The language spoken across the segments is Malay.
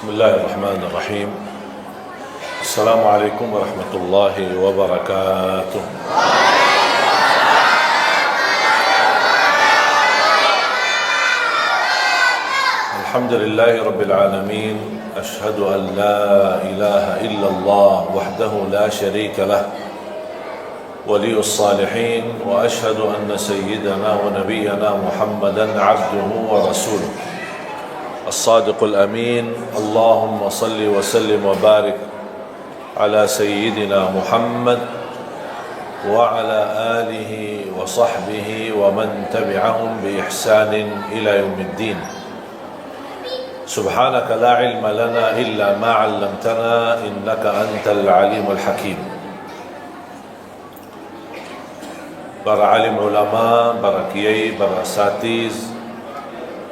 بسم الله الرحمن الرحيم. السلام عليكم ورحمة الله وبركاته. الحمد لله رب العالمين. أشهد أن لا إله إلا الله وحده لا شريك له ولي الصالحين، وأشهد أن سيدنا ونبينا محمدا عبده ورسوله الصادق الأمين. اللهم صل وسلم وبارك على سيدنا محمد وعلى آله وصحبه ومن تبعهم بإحسان إلى يوم الدين. سبحانك لا علم لنا إلا ما علمتنا إنك أنت العليم الحكيم. Para alim ulama, para kiai, para asatiz,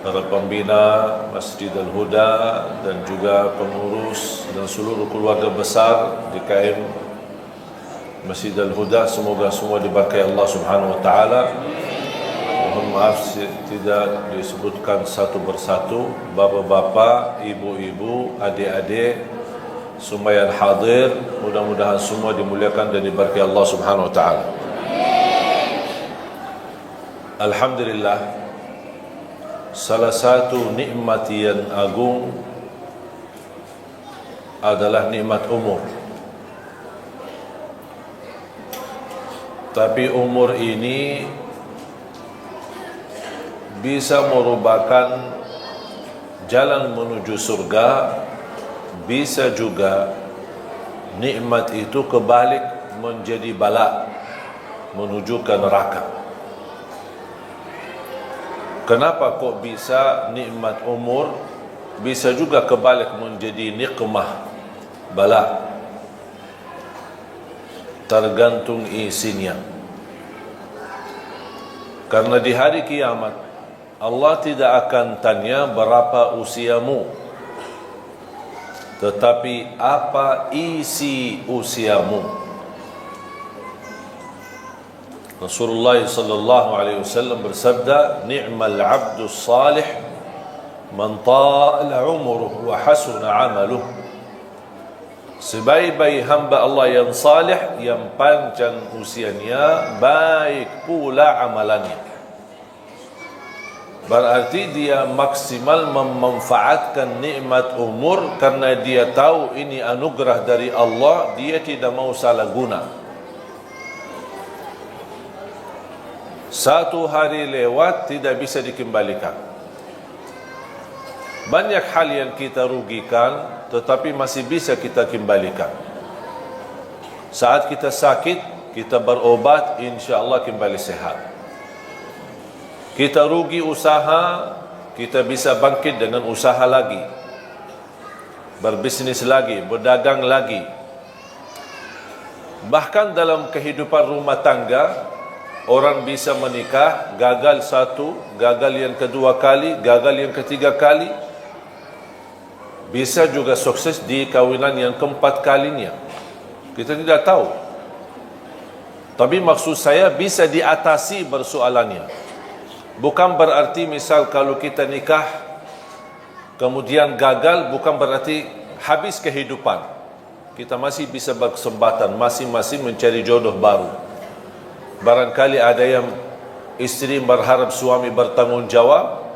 para pembina Masjid Al-Huda dan juga pengurus dan seluruh keluarga besar DKM Masjid Al-Huda, semoga semua diberkahi Allah Subhanahu wa taala. Mohon maaf tidak disebutkan satu persatu, bapak-bapak, ibu-ibu, adik-adik, semua yang hadir, mudah-mudahan semua dimuliakan dan diberkahi Allah Subhanahu wa taala. Alhamdulillah, salah satu nikmat yang agung adalah nikmat umur. Tapi umur ini bisa merupakan jalan menuju surga, bisa juga nikmat itu kebalik menjadi bala menuju ke neraka. Kenapa kok bisa nikmat umur bisa juga kebalik menjadi nikmah bala? Tergantung isinya. Karena di hari kiamat Allah tidak akan tanya berapa usiamu, tetapi apa isi usiamu. Rasulullah sallallahu alaihi wasallam bersabda, "Ni'mal 'abdu salih man ta'ala 'umruhu wa hasuna 'amaluhu." Sebaik-baik hamba Allah yang salih, yang panjang usianya, baik pula amalannya. Berarti dia maksimal memanfaatkan nikmat umur karena dia tahu ini anugerah dari Allah, dia tidak mau salah guna. Satu hari lewat tidak bisa dikembalikan. Banyak hal yang kita rugikan tetapi masih bisa kita kembalikan. Saat kita sakit, kita berobat, insya-Allah kembali sehat. Kita rugi usaha, kita bisa bangkit dengan usaha lagi, berbisnis lagi, berdagang lagi. Bahkan dalam kehidupan rumah tangga, orang bisa menikah, gagal satu, gagal yang kedua kali, gagal yang ketiga kali. Bisa juga sukses di kawinan yang keempat kalinya. Kita tidak tahu. Tapi maksud saya bisa diatasi persoalannya. Bukan berarti misal kalau kita nikah kemudian gagal, bukan berarti habis kehidupan. Kita masih bisa berkesempatan masing-masing mencari jodoh baru. Barangkali ada yang istri berharap suami bertanggung jawab,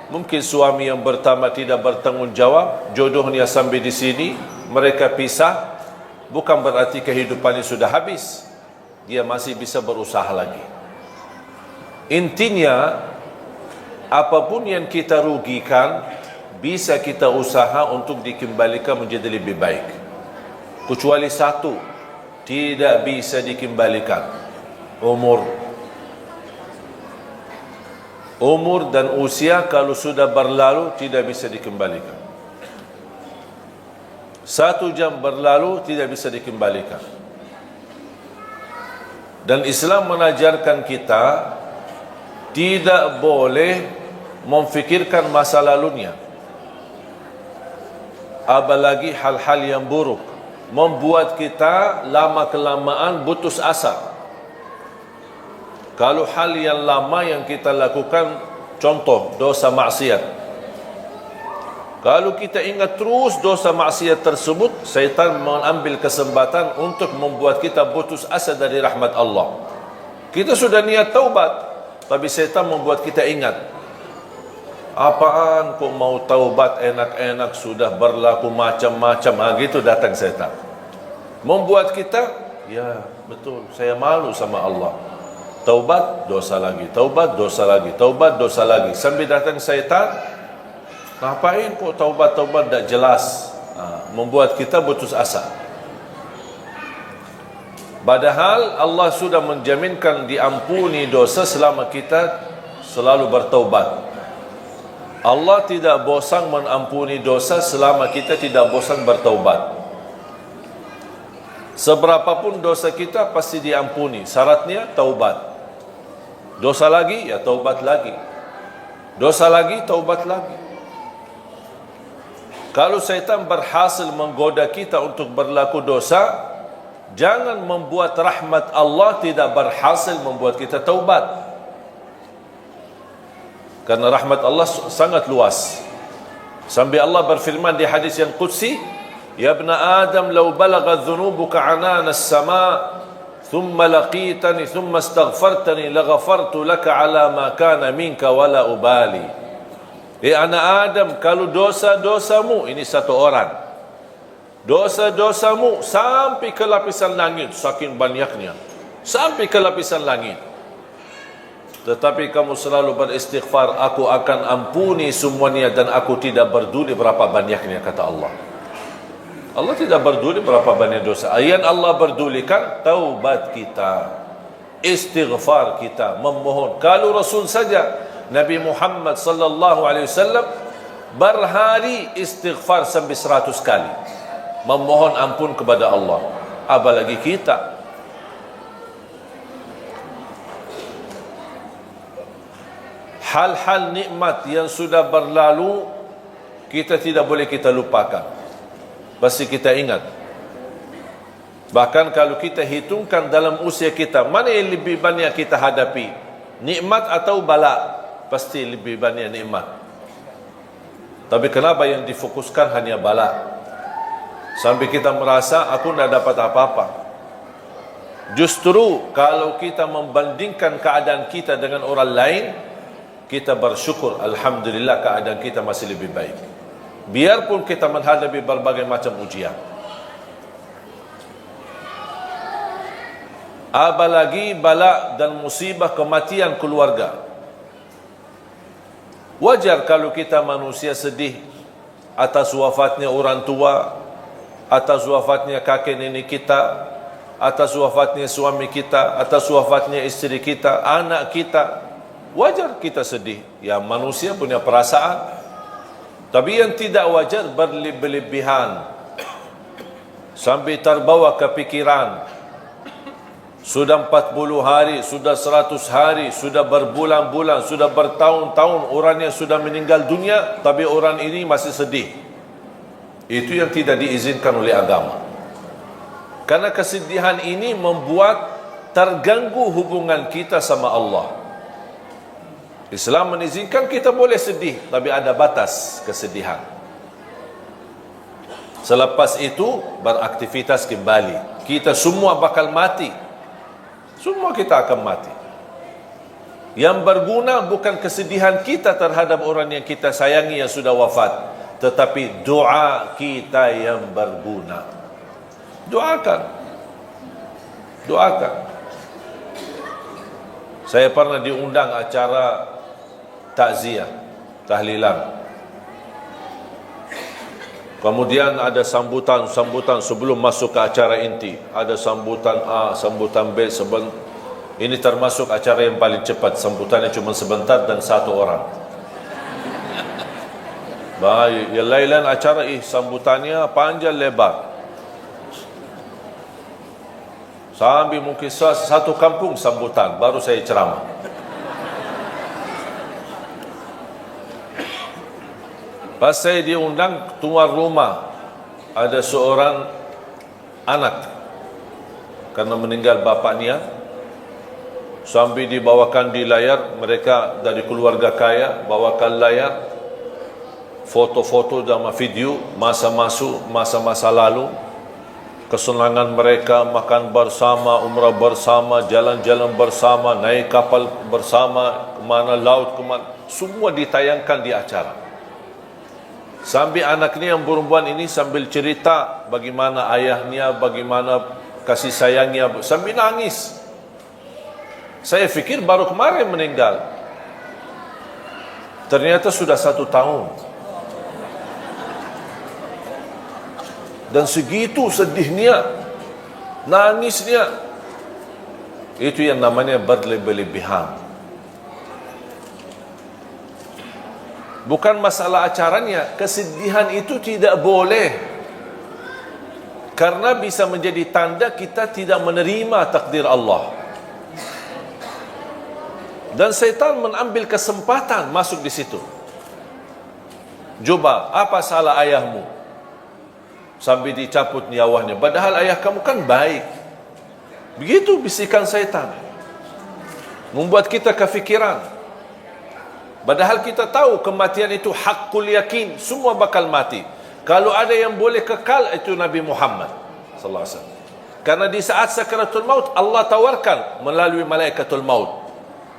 mungkin suami yang pertama tidak bertanggung jawab, jodohnya sampai di sini, mereka pisah, bukan berarti kehidupannya sudah habis. Dia masih bisa berusaha lagi. Intinya, apapun yang kita rugikan, bisa kita usaha untuk dikembalikan menjadi lebih baik. Kecuali satu, tidak bisa dikembalikan. Umur dan usia kalau sudah berlalu tidak bisa dikembalikan. 1 jam berlalu tidak bisa dikembalikan. Dan Islam mengajarkan kita tidak boleh memfikirkan masa lalunya, apalagi hal-hal yang buruk, membuat kita lama-kelamaan putus asa. Kalau hal yang lama yang kita lakukan, contoh dosa maksiat, Kalau kita ingat terus dosa maksiat tersebut, syaitan mengambil kesempatan untuk membuat kita putus asa dari rahmat Allah. Kita sudah niat taubat, tapi syaitan membuat kita ingat, apaan kok mau taubat enak-enak, sudah berlaku macam-macam. Gitu datang syaitan, membuat kita, ya betul, saya malu sama Allah. Taubat, dosa lagi. Taubat, dosa lagi. Taubat, dosa lagi. Sambil datang syaitan, ngapain kok taubat-taubat tak jelas. Membuat kita putus asa. Padahal Allah sudah menjaminkan diampuni dosa selama kita selalu bertaubat. Allah tidak bosan mengampuni dosa selama kita tidak bosan bertaubat. Seberapapun dosa kita pasti diampuni. Syaratnya taubat. Dosa lagi, ya taubat lagi. Dosa lagi, taubat lagi. Kalau syaitan berhasil menggoda kita untuk berlaku dosa, jangan membuat rahmat Allah tidak berhasil membuat kita taubat. Karena rahmat Allah sangat luas. Sampai Allah berfirman di hadis yang qudsi, "Ya ibna Adam, law balagha dhunubuka anana as-sama' thumma laqitani thumma astaghfartani laghafartu laka ala ma kana minka wala ubali." Anak Adam, kalau dosa-dosamu, ini satu orang, dosa-dosamu sampai ke lapisan langit, saking banyaknya, sampai ke lapisan langit, tetapi kamu selalu beristighfar, aku akan ampuni semuanya dan aku tidak peduli berapa banyaknya, kata Allah. Allah tidak peduli berapa banyak dosa. Yang Allah pedulikan taubat kita, istighfar kita, memohon. Kalau Rasul saja, Nabi Muhammad sallallahu alaihi wasallam berhari istighfar sampai 100 kali, memohon ampun kepada Allah. Apalagi kita. Hal-hal nikmat yang sudah berlalu, kita tidak boleh kita lupakan. Pasti kita ingat. Bahkan kalau kita hitungkan dalam usia kita, mana yang lebih banyak kita hadapi? Nikmat atau bala? Pasti lebih banyak nikmat. Tapi kenapa yang difokuskan hanya bala? Sampai kita merasa aku tidak dapat apa-apa. Justru kalau kita membandingkan keadaan kita dengan orang lain, kita bersyukur, alhamdulillah keadaan kita masih lebih baik. Biarpun kita menghadapi berbagai macam ujian. Apalagi bala dan musibah kematian keluarga. Wajar kalau kita manusia sedih atas wafatnya orang tua, atas wafatnya kakek nenek kita, atas wafatnya suami kita, atas wafatnya istri kita, anak kita. Wajar kita sedih. Ya, manusia punya perasaan. Tapi yang tidak wajar berlebihan sampai terbawa kepikiran. Sudah 40 hari, sudah 100 hari, sudah berbulan-bulan, sudah bertahun-tahun orangnya sudah meninggal dunia, tapi orang ini masih sedih. Itu yang tidak diizinkan oleh agama. Karena kesedihan ini membuat terganggu hubungan kita sama Allah. Islam mengizinkan kita boleh sedih, tapi ada batas kesedihan. Selepas itu beraktivitas kembali. Kita semua bakal mati. Semua kita akan mati. Yang berguna bukan kesedihan kita terhadap orang yang kita sayangi yang sudah wafat, tetapi doa kita yang berguna. Doakan. Doakan. Saya pernah diundang acara takziah, tahlilan. Kemudian ada sambutan sebelum masuk ke acara inti. Ada sambutan A, sambutan B. Ini termasuk acara yang paling cepat. Sambutannya cuma sebentar dan satu orang. Baik, yang lain acara sambutannya panjang lebar. Sambil mungkin satu kampung sambutan, baru saya ceramah. Pas saya diundang tuan rumah, ada seorang anak karena meninggal bapaknya, sambil dibawakan di layar, mereka dari keluarga kaya bawakan layar foto-foto dan video masa-masa lalu, kesenangan mereka, makan bersama, umrah bersama, jalan-jalan bersama, naik kapal bersama, kemana laut, kemana, semua ditayangkan di acara. Sambil anaknya yang perempuan ini sambil cerita bagaimana ayahnya, bagaimana kasih sayangnya, sambil nangis. Saya fikir baru kemarin meninggal, ternyata sudah 1 tahun. Dan segitu sedihnya, nangisnya. Itu yang namanya berlebih-lebihan. Bukan masalah acaranya, kesedihan itu tidak boleh, karena bisa menjadi tanda kita tidak menerima takdir Allah. Dan syaitan mengambil kesempatan masuk di situ. Coba, apa salah ayahmu sampai dicabut nyawanya, padahal ayah kamu kan baik? Begitu bisikan syaitan, membuat kita kefikiran. Padahal kita tahu kematian itu hakul yakin, semua bakal mati. Kalau ada yang boleh kekal, itu Nabi Muhammad sallallahu alaihi wasallam. Karena di saat sakaratul maut, Allah tawarkan melalui malaikatul maut,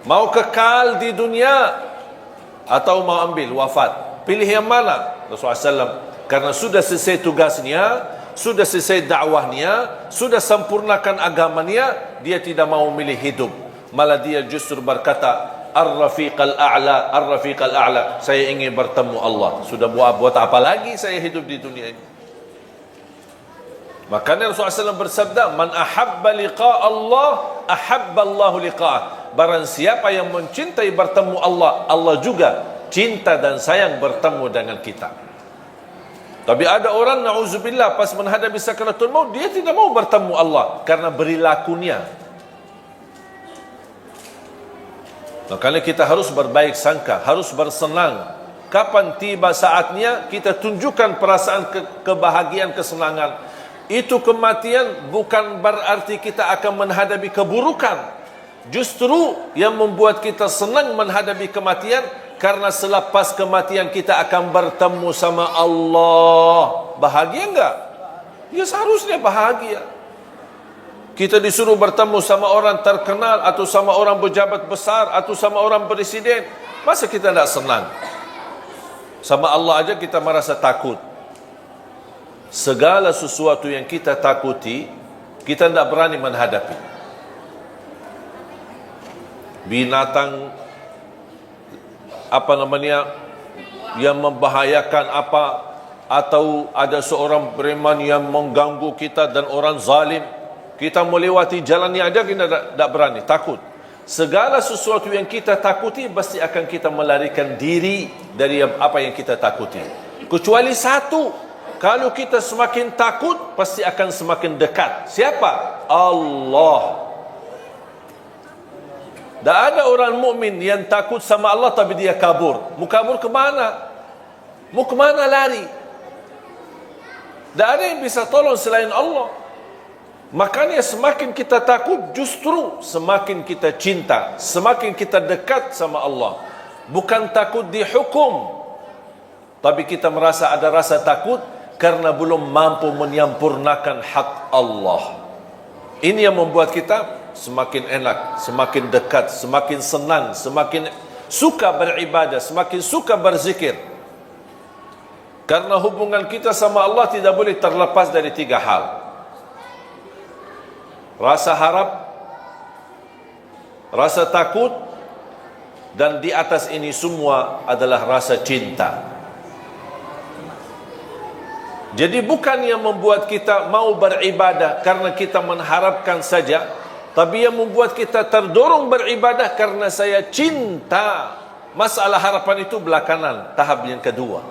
mau kekal di dunia atau mau ambil wafat? Pilih yang mana? Rasulullah SAW, karena sudah selesai tugasnya, sudah selesai dakwahnya, sudah sempurnakan agamanya, dia tidak mau milih hidup. Malah dia justru berkata, Ar-Rafiq al-A'la, Ar-Rafiq al-A'la, saya ingin bertemu Allah. Sudah buat apa lagi saya hidup di dunia ini? Makanya Rasulullah SAW bersabda, Man ahabba liqa' Allah, ahabba Allahu liqa'ah. Barang siapa yang mencintai bertemu Allah, Allah juga cinta dan sayang bertemu dengan kita. Tapi ada orang, na'udzubillah, pas menghadapi sakaratul maut, dia tidak mau bertemu Allah karena perilakunya. Makanya kita harus berbaik sangka, harus bersenang. Kapan tiba saatnya, kita tunjukkan perasaan kebahagiaan, kesenangan. Itu kematian bukan berarti kita akan menghadapi keburukan. Justru yang membuat kita senang menghadapi kematian, karena selepas kematian kita akan bertemu sama Allah. Bahagia enggak? Ya seharusnya bahagia. Kita disuruh bertemu sama orang terkenal, atau sama orang pejabat besar, atau sama orang presiden. Masa kita tidak senang? Sama Allah aja kita merasa takut. Segala sesuatu yang kita takuti, kita tidak berani menghadapi. Binatang, yang membahayakan apa, atau ada seorang preman yang mengganggu kita dan orang zalim, kita melewati jalannya aja kita tidak berani, takut. Segala sesuatu yang kita takuti pasti akan kita melarikan diri dari apa yang kita takuti. Kecuali satu, kalau kita semakin takut pasti akan semakin dekat. Siapa? Allah. Tak ada orang mukmin yang takut sama Allah tapi dia kabur. Mau kabur ke mana? Mau ke mana lari? Tak ada yang bisa tolong selain Allah. Makanya semakin kita takut, justru semakin kita cinta, semakin kita dekat sama Allah. Bukan takut dihukum, tapi kita merasa ada rasa takut karena belum mampu menyempurnakan hak Allah. Ini yang membuat kita semakin enak, semakin dekat, semakin senang, semakin suka beribadah, semakin suka berzikir. Karena hubungan kita sama Allah tidak boleh terlepas dari 3 hal. Rasa harap, rasa takut, dan di atas ini semua adalah rasa cinta. Jadi bukan yang membuat kita mau beribadah karena kita mengharapkan saja, tapi yang membuat kita terdorong beribadah karena saya cinta. Masalah harapan itu belakangan, tahap yang kedua.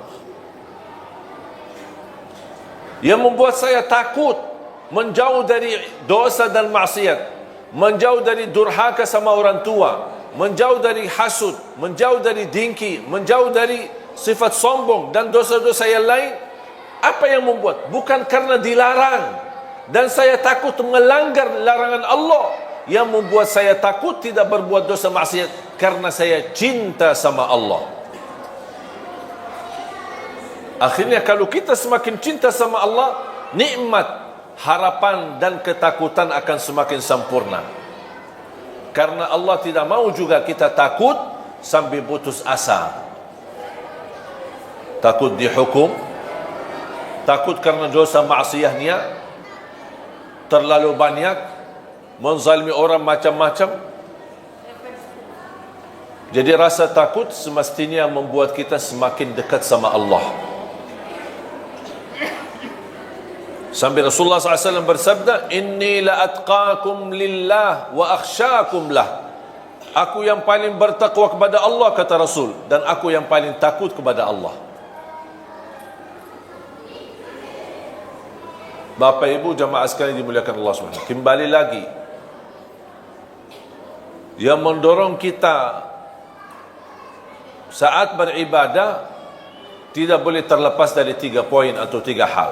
Yang membuat saya takut menjauh dari dosa dan maksiat, menjauh dari durhaka sama orang tua, menjauh dari hasud, menjauh dari dengki, menjauh dari sifat sombong dan dosa-dosa yang lain. Apa yang membuat? Bukan karena dilarang dan saya takut melanggar larangan Allah. Yang membuat saya takut tidak berbuat dosa maksiat karena saya cinta sama Allah. Akhirnya kalau kita semakin cinta sama Allah, nikmat, harapan dan ketakutan akan semakin sempurna. Karena Allah tidak mau juga kita takut sampai putus asa. Takut dihukum, takut karena dosa maksiatnya terlalu banyak, menzalimi orang macam-macam. Jadi rasa takut semestinya membuat kita semakin dekat sama Allah. Sampai Rasulullah SAW bersabda, Inni la atqakum lillah wa akhsyakum lah. Aku yang paling bertakwa kepada Allah, kata Rasul, dan aku yang paling takut kepada Allah. Bapak Ibu jamaah sekalian dimuliakan Allah SWT, kembali lagi, yang mendorong kita saat beribadah tidak boleh terlepas dari 3 poin atau 3 hal.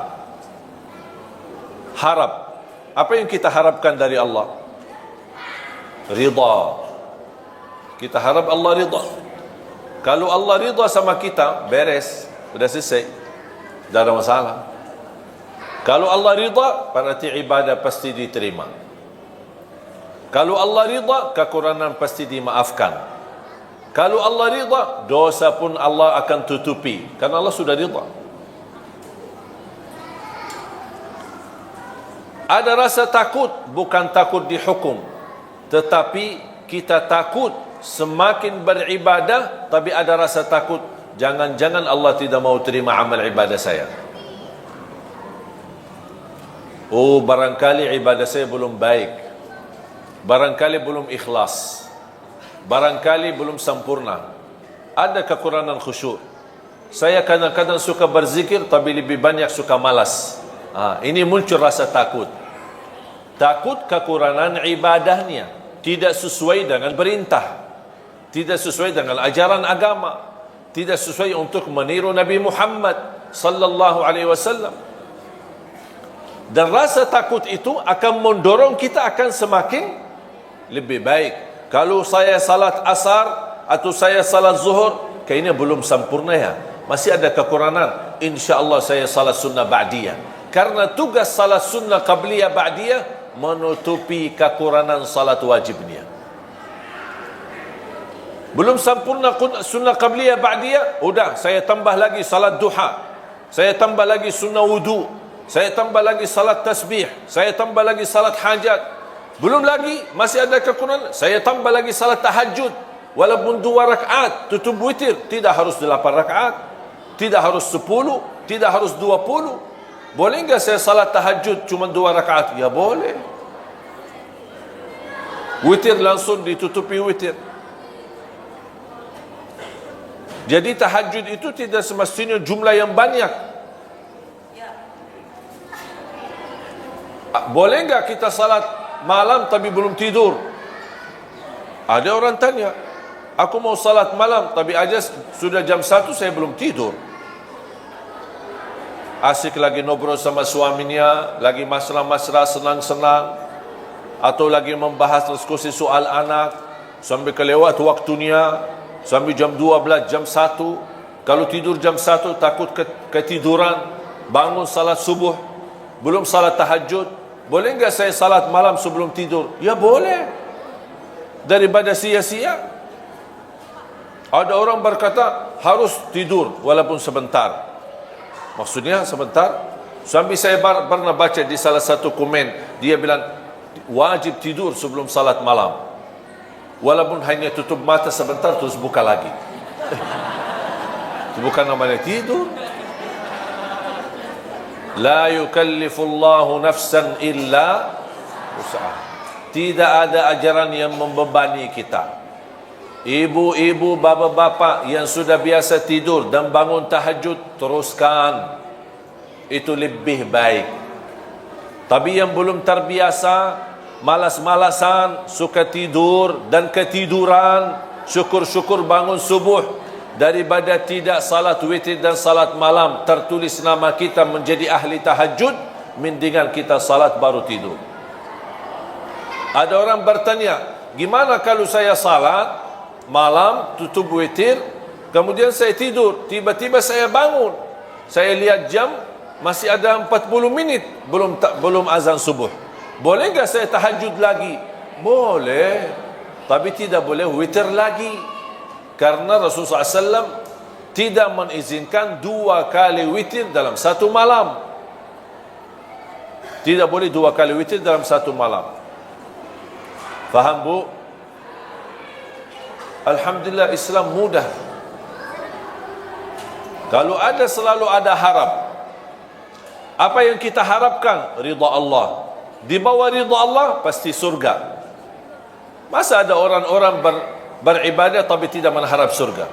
Harap. Apa yang kita harapkan dari Allah? Ridha. Kita harap Allah ridha. Kalau Allah ridha sama kita, beres, sudah selesai, tidak ada masalah. Kalau Allah ridha, berarti ibadah pasti diterima. Kalau Allah ridha, kekurangan pasti dimaafkan. Kalau Allah ridha, dosa pun Allah akan tutupi, karena Allah sudah ridha. Ada rasa takut, bukan takut dihukum, tetapi kita takut semakin beribadah, tapi ada rasa takut, jangan-jangan Allah tidak mau terima amal ibadah saya. Oh, barangkali ibadah saya belum baik, barangkali belum ikhlas, barangkali belum sempurna, ada kekurangan khusyuk. Saya kadang-kadang suka berzikir, tapi lebih banyak suka malas. Ini muncul rasa takut. Takut kekurangan ibadahnya, tidak sesuai dengan perintah, tidak sesuai dengan ajaran agama, tidak sesuai untuk meniru Nabi Muhammad sallallahu alaihi wasallam. Dan rasa takut itu akan mendorong kita akan semakin lebih baik. Kalau saya salat asar atau saya salat zuhur, kayaknya belum sempurna ya, masih ada kekurangan, insya-Allah saya salat sunnah ba'diyah. Karena tugas salat sunnah qabliyah ba'diyah menutupi kekurangan salat wajibnya. Belum sempurna sunnah qabliyah ba'diyah, udah saya tambah lagi salat duha, saya tambah lagi sunnah wudu, saya tambah lagi salat tasbih, saya tambah lagi salat hajat. Belum lagi, masih ada kekurangan, saya tambah lagi salat tahajud, walaupun 2 rakaat, tutup witir, tidak harus 8 rakaat, tidak harus 10, tidak harus 20. Boleh enggak saya salat tahajud cuma 2 rakaat? Ya boleh. Witir langsung ditutupi witir. Jadi tahajud itu tidak semestinya jumlah yang banyak. Boleh enggak kita salat malam tapi belum tidur? Ada orang tanya, aku mau salat malam tapi aja sudah jam 1 saya belum tidur. Asik lagi ngobrol sama suaminya, lagi mesra-mesra, senang-senang, atau lagi membahas diskusi soal anak, sampai kelewat waktunya, sampai jam 12, jam 1. Kalau tidur jam 1 takut ketiduran, bangun salat subuh, belum salat tahajud. Boleh enggak saya salat malam sebelum tidur? Ya boleh, daripada sia-sia. Ada orang berkata harus tidur walaupun sebentar. Maksudnya sebentar. Sampai saya pernah baca di salah satu komen, dia bilang wajib tidur sebelum salat malam, walaupun hanya tutup mata sebentar terus buka lagi. Itu bukan namanya tidur. La yukallifullahu nafsan illa usaha. Tidak ada ajaran yang membebani kita. Ibu-ibu, bapa-bapa yang sudah biasa tidur dan bangun tahajud, teruskan. Itu lebih baik. Tapi yang belum terbiasa, malas-malasan, suka tidur dan ketiduran, syukur-syukur bangun subuh, daripada tidak salat witir dan salat malam, tertulis nama kita menjadi ahli tahajud, mendingan kita salat baru tidur. Ada orang bertanya, gimana kalau saya salat malam, tutup witir, kemudian saya tidur, tiba-tiba saya bangun, Saya lihat jam, masih ada 40 minit belum azan subuh. Boleh enggak saya tahajud lagi? Boleh. Tapi tidak boleh witir lagi. Karena Rasulullah SAW tidak mengizinkan 2 kali witir dalam satu malam. Tidak boleh 2 kali witir dalam satu malam. Faham, Bu? Alhamdulillah, Islam mudah. Kalau ada, selalu ada harap. Apa yang kita harapkan? Ridha Allah. Di bawah ridha Allah pasti surga. Masa ada orang-orang beribadah tapi tidak mengharap surga?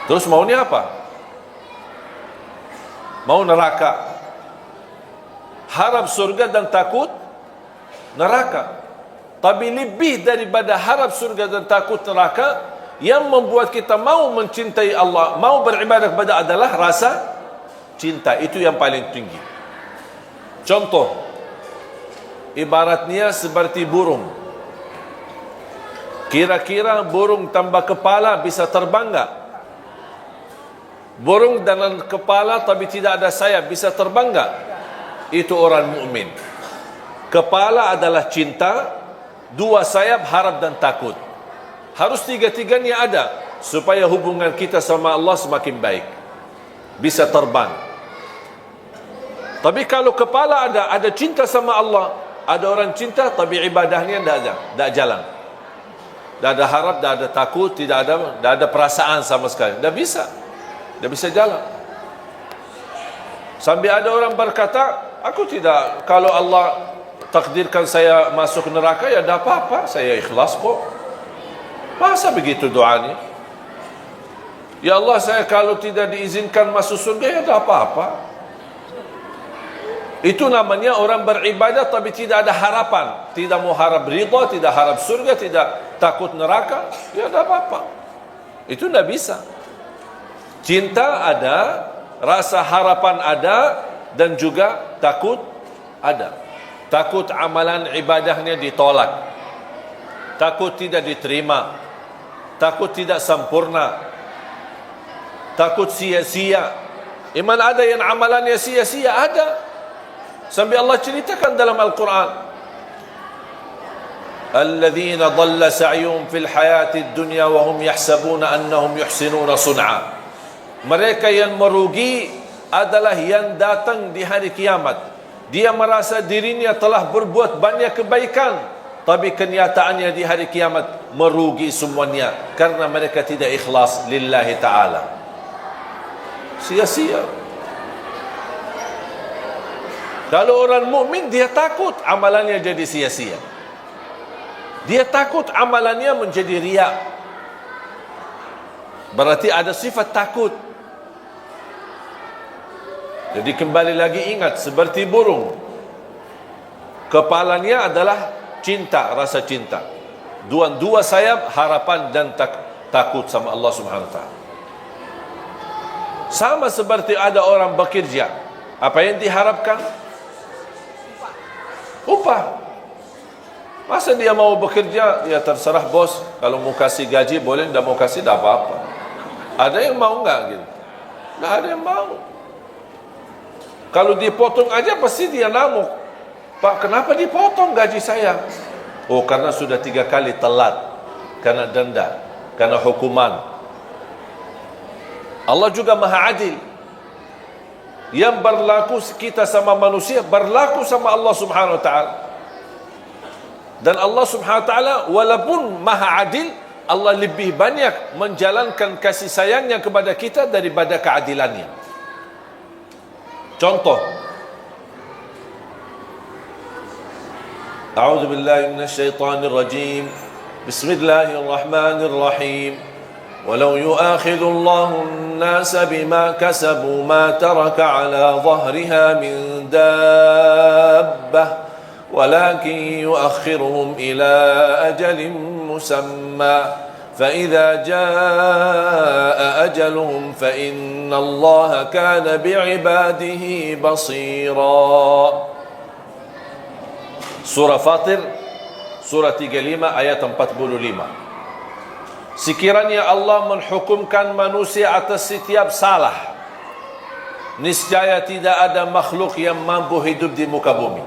Terus maunya apa? Mau neraka. Harap surga dan takut neraka. Tapi lebih daripada harap surga dan takut neraka, yang membuat kita mau mencintai Allah, mau beribadah kepada adalah rasa cinta. Itu yang paling tinggi. Contoh, ibaratnya seperti burung. Kira-kira burung tanpa kepala bisa terbang enggak? Burung dengan kepala tapi tidak ada sayap bisa terbang enggak? Itu orang mukmin. Kepala adalah cinta, 2 sayap harap dan takut. Harus 3-tiganya ada supaya hubungan kita sama Allah semakin baik. Bisa terbang. Tapi kalau kepala ada cinta sama Allah, ada orang cinta tapi ibadahnya tidak jalan. Tidak ada harap, tidak ada takut, tidak ada perasaan sama sekali. Tidak bisa jalan. Sampai ada orang berkata, aku tidak, kalau Allah takdirkan saya masuk neraka, ya tidak apa-apa, saya ikhlas kok. Masa begitu doanya? Ya Allah, saya kalau tidak diizinkan masuk surga, ya tidak apa-apa. Itu namanya orang beribadah tapi tidak ada harapan. Tidak mau harap ridha, tidak harap surga, tidak takut neraka, ya tidak apa-apa. Itu tidak bisa. Cinta ada, rasa harapan ada, dan juga takut ada. Takut amalan ibadahnya ditolak, takut tidak diterima, takut tidak sempurna, takut sia-sia. Iman ada yang amalannya sia-sia, ada. Sampai Allah ceritakan dalam Al-Quran, alladzina dhalla sa'yuhum fil hayatid dunya wa hum yahsabuna annahum yuhsinuna sun'a. Mereka yang merugi adalah yang datang di hari kiamat. Dia merasa dirinya telah berbuat banyak kebaikan, tapi kenyataannya di hari kiamat merugi semuanya karena mereka tidak ikhlas lillahi ta'ala. Sia-sia. Kalau orang mukmin, dia takut amalannya jadi sia-sia. Dia takut amalannya menjadi riya. Berarti ada sifat takut. Jadi kembali lagi ingat, seperti burung, kepalanya adalah cinta, rasa cinta. Dua sayap harapan dan takut sama Allah Subhanahu wa ta'ala. Sama seperti ada orang bekerja, apa yang diharapkan? Upah. Masa dia mau bekerja, ya terserah bos, kalau mau kasih gaji boleh, tidak mau kasih tidak apa-apa. Ada yang mau enggak gitu? Tidak ada yang mau. Kalau dipotong aja pasti dia ngamuk. Pak, kenapa dipotong gaji saya? Oh, karena sudah 3 kali telat, karena denda, karena hukuman. Allah juga Maha Adil. Yang berlaku kita sama manusia berlaku sama Allah Subhanahu wa ta'ala. Dan Allah Subhanahu wa ta'ala walaupun Maha Adil, Allah lebih banyak menjalankan kasih sayangnya kepada kita daripada keadilannya. Contoh, A'udzu billahi minasy syaithanir rajim. Bismillahirrahmanirrahim. ولو يؤاخذ الله الناس بما كسبوا ما ترك على ظهرها من دابة ولكن يؤخرهم إلى أجل مسمى فإذا جاء أجلهم فإن الله كان بعباده بصيرا. Surah Fatir, surah 35 ayat 45. sekiranya Allah menghukumkan manusia atas setiap salah, niscaya tidak ada makhluk yang mampu hidup di muka bumi.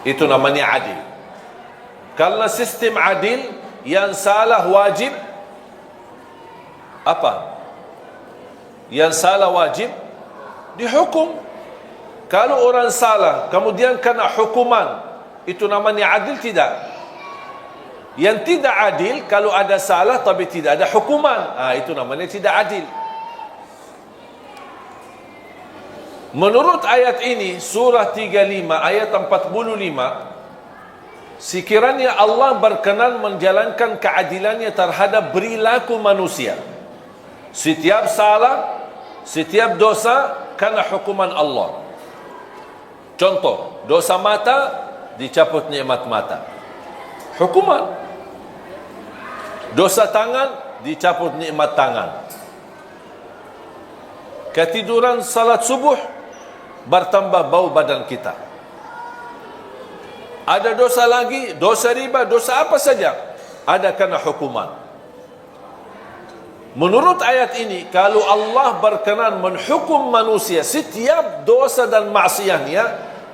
Itu namanya adil. Karena sistem adil, yang salah wajib apa? Yang salah wajib dihukum. Kalau orang salah kemudian kena hukuman, itu namanya adil? Tidak. Yang tidak adil, kalau ada salah tapi tidak ada hukuman, itu namanya tidak adil. Menurut ayat ini, surah 35 ayat 45, sekiranya Allah berkenan menjalankan keadilannya terhadap perilaku manusia, setiap salah, setiap dosa kena hukuman Allah. Contoh, dosa mata, dicabut nikmat mata, hukuman. Dosa tangan, dicabut nikmat tangan. Ketiduran salat subuh, bertambah bau badan kita. Ada dosa lagi, dosa riba, dosa apa saja, ada kena hukuman. Menurut ayat ini, kalau Allah berkenan menghukum manusia setiap dosa dan maksiatnya,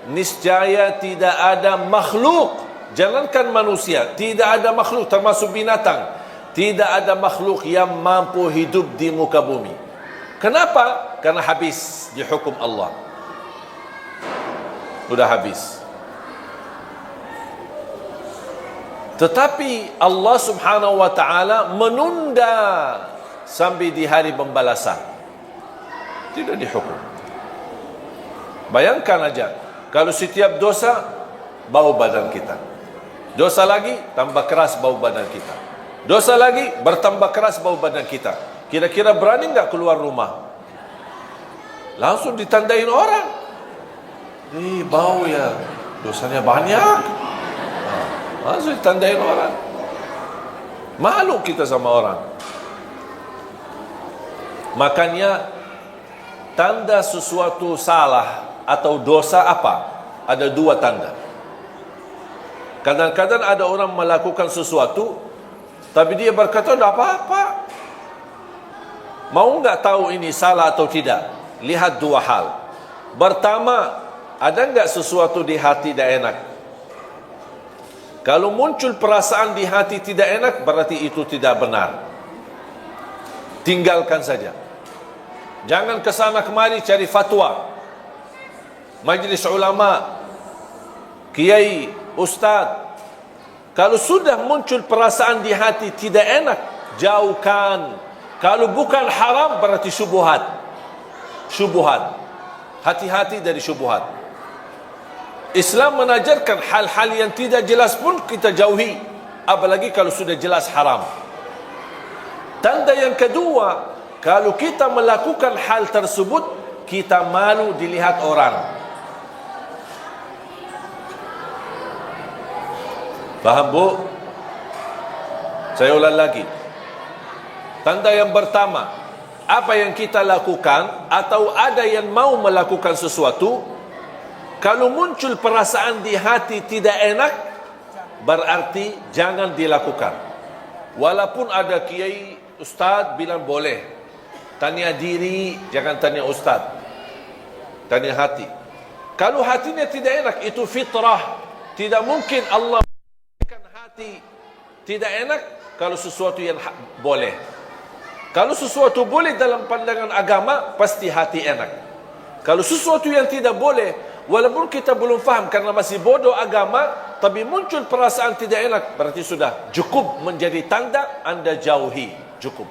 niscaya tidak ada makhluk, jangankan manusia, tidak ada makhluk termasuk binatang, tidak ada makhluk yang mampu hidup di muka bumi. Kenapa? Karena habis dihukum Allah. Sudah habis. Tetapi Allah subhanahu wa ta'ala menunda sampai di hari pembalasan, tidak dihukum. Bayangkan aja, kalau setiap dosa bau badan kita, dosa lagi tambah keras bau badan kita, dosa lagi bertambah keras bau badan kita, kira-kira berani enggak keluar rumah? Langsung ditandain orang, bau ya, dosanya banyak. Langsung ditandain orang. Malu kita sama orang. Makanya tanda sesuatu salah atau dosa apa? Ada dua tanda. Kadang-kadang ada orang melakukan sesuatu tapi dia berkata tidak apa-apa. Mau enggak tahu ini salah atau tidak? Lihat dua hal. Pertama, ada enggak sesuatu di hati tidak enak? Kalau muncul perasaan di hati tidak enak, berarti itu tidak benar. Tinggalkan saja. Jangan kesana kemari cari fatwa. Majlis ulama, kiai, ustaz. Kalau sudah muncul perasaan di hati tidak enak, jauhkan. Kalau bukan haram, berarti syubhat. Syubhat. Hati-hati dari syubhat. Islam mengajarkan hal-hal yang tidak jelas pun kita jauhi, apalagi kalau sudah jelas haram. Tanda yang kedua, kalau kita melakukan hal tersebut, kita malu dilihat orang. Faham bu? Saya ulang lagi. Tanda yang pertama, apa yang kita lakukan atau ada yang mau melakukan sesuatu, kalau muncul perasaan di hati tidak enak, berarti jangan dilakukan. Walaupun ada kiai, ustaz bilang boleh. Tanya diri, jangan tanya ustaz. Tanya hati. Kalau hatinya tidak enak, itu fitrah. Tidak mungkin Allah memberikan hati tidak enak kalau sesuatu yang boleh. Kalau sesuatu boleh dalam pandangan agama, pasti hati enak. Kalau sesuatu yang tidak boleh, walaupun kita belum faham karena masih bodoh agama, tapi muncul perasaan tidak enak, berarti sudah cukup menjadi tanda Anda jauhi. Cukup.